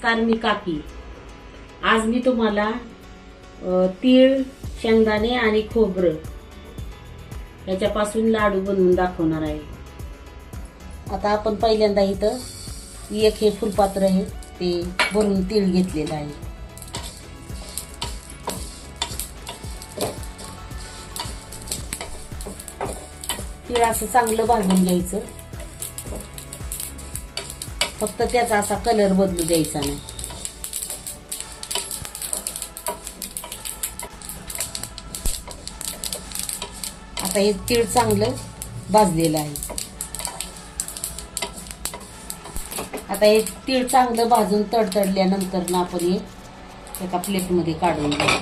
नमस्कार, मी काकी. आज मी तुम्हाला तीळ, शेंगदाणे आणि खोबरं याच्यापासून लाडू बनवून दाखवणार आहे. आता आपण पहिल्यांदा इथं एक हे फुलपात्र आहे ते भरून तीळ घेतलेलं आहे. तीळ असं चांगलं भाजून घ्यायचं. फक्त त्याचा असा कलर बदलू द्यायचा नाही. आता हे तीळ चांगलं भाजलेलं आहे. आता हे तीळ चांगलं भाजून तडतडल्यानंतर ना आपण हे एका प्लेटमध्ये काढून घेऊ.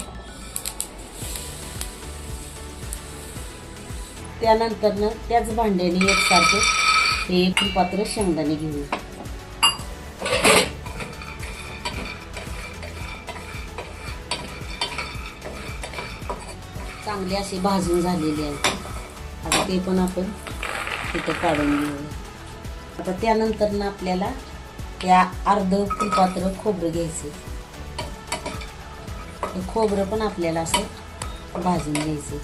त्यानंतर ना त्याच भांड्याने एकसारखं हे एक पात्र शेंगदाणे घेऊ. चांगले असे भाजून झालेले आहेत. आता ते पण आपण तिथं काढून घेऊया. आता त्यानंतर ना आपल्याला त्या अर्ध फुलपात्र खोबरं घ्यायचं. खोबरं पण आपल्याला असं भाजून घ्यायचं.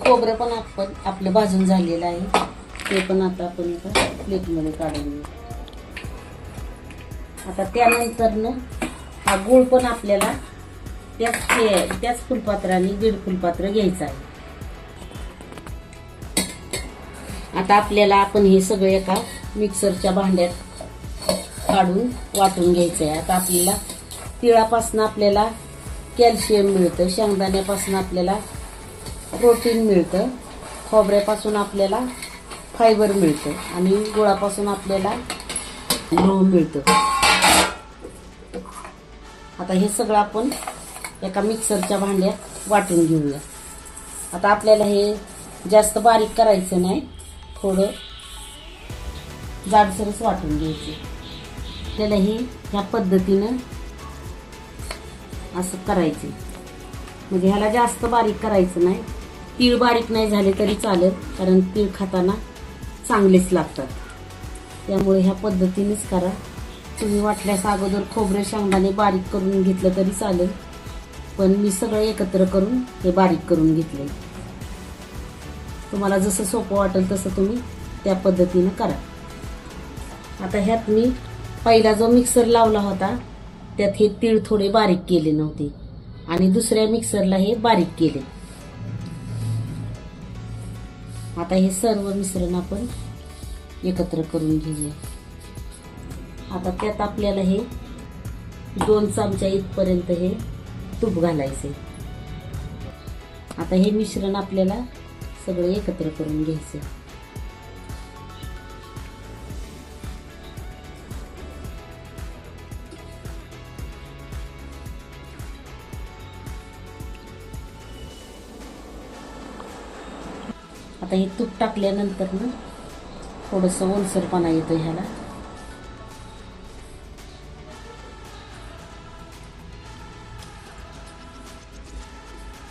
खोबरं पण आपलं भाजून झालेलं आहे. ते पण आता आपण एका प्लेटमध्ये काढून घेऊ. आता त्यानंतर ना हा गूळ पण आपल्याला त्याच फुलपात्राने 1.5 फुलपात्र घ्यायचं आहे. आता आपल्याला आपण हे सगळं एका मिक्सरच्या भांड्यात काढून वाटून घ्यायचं आहे. आता आपल्याला तिळापासून आपल्याला कॅल्शियम मिळतं, शेंगदाण्यापासून आपल्याला प्रोटीन मिळतं, खोबऱ्यापासून आपल्याला फायबर मिळतं आणि गुळापासून आपल्याला लोह मिळतं. आता हे सगळं आपण एका मिक्सरच्या भांड्यात वाटून घेऊया. आता आपल्याला हे जास्त बारीक करायचं नाही, थोडं जाडसरच वाटून घ्यायचं. आपल्याला हे ह्या पद्धतीनं असं करायचं. म्हणजे ह्याला जास्त बारीक करायचं नाही. तीळ बारीक नाही झाले तरी चालेल, कारण तीळ खाताना चांगलेच लागतात. त्यामुळे ह्या पद्धतीनेच करा. तुम्ही वाटल्यास अगोदर खोबरं शेंगदाणे बारीक करून घेतलं तरी चालेल, पण मी सगळं एकत्र करून हे बारीक करून घेतले. तुम्हाला जसं सोपं वाटेल तसं तुम्ही त्या पद्धतीनं करा. आता ह्यात मी पहिला जो मिक्सर लावला होता त्यात हे तीळ थोडे बारीक केले नव्हते आणि दुसऱ्या मिक्सरला हे बारीक केले. आता हे सर्व मिश्रण आपण एकत्र करून घेऊया. आता त्यात आपल्याला हे 2 चमचा इथपर्यंत हे तूप घालायचे. आता हे मिश्रण आपल्याला सगळं एकत्र करून घ्यायचं. आता हे तूप टाकल्यानंतर ना थोडंसं ओलसरपणा येतो ह्याला.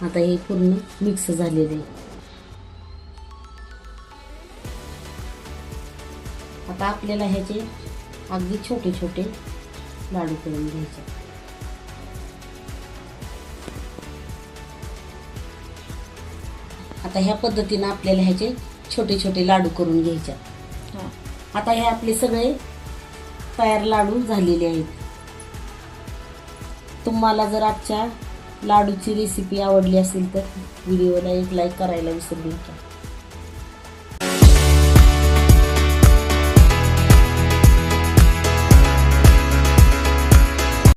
आता हे पूर्ण मिक्स झालेले. आता आपल्याला ह्याचे अगदी छोटे छोटे लाडू करून घ्यायचे. आता ह्या पद्धतीनं आपल्याला ह्याचे छोटे छोटे लाडू करून घ्यायचे. आता हे आपले सगळे तयार लाडू झालेले आहेत. तुम्हाला जर आजच्या लाडूची रेसिपी आवडली असेल तर व्हिडिओला एक लाईक करायला विसरू नका.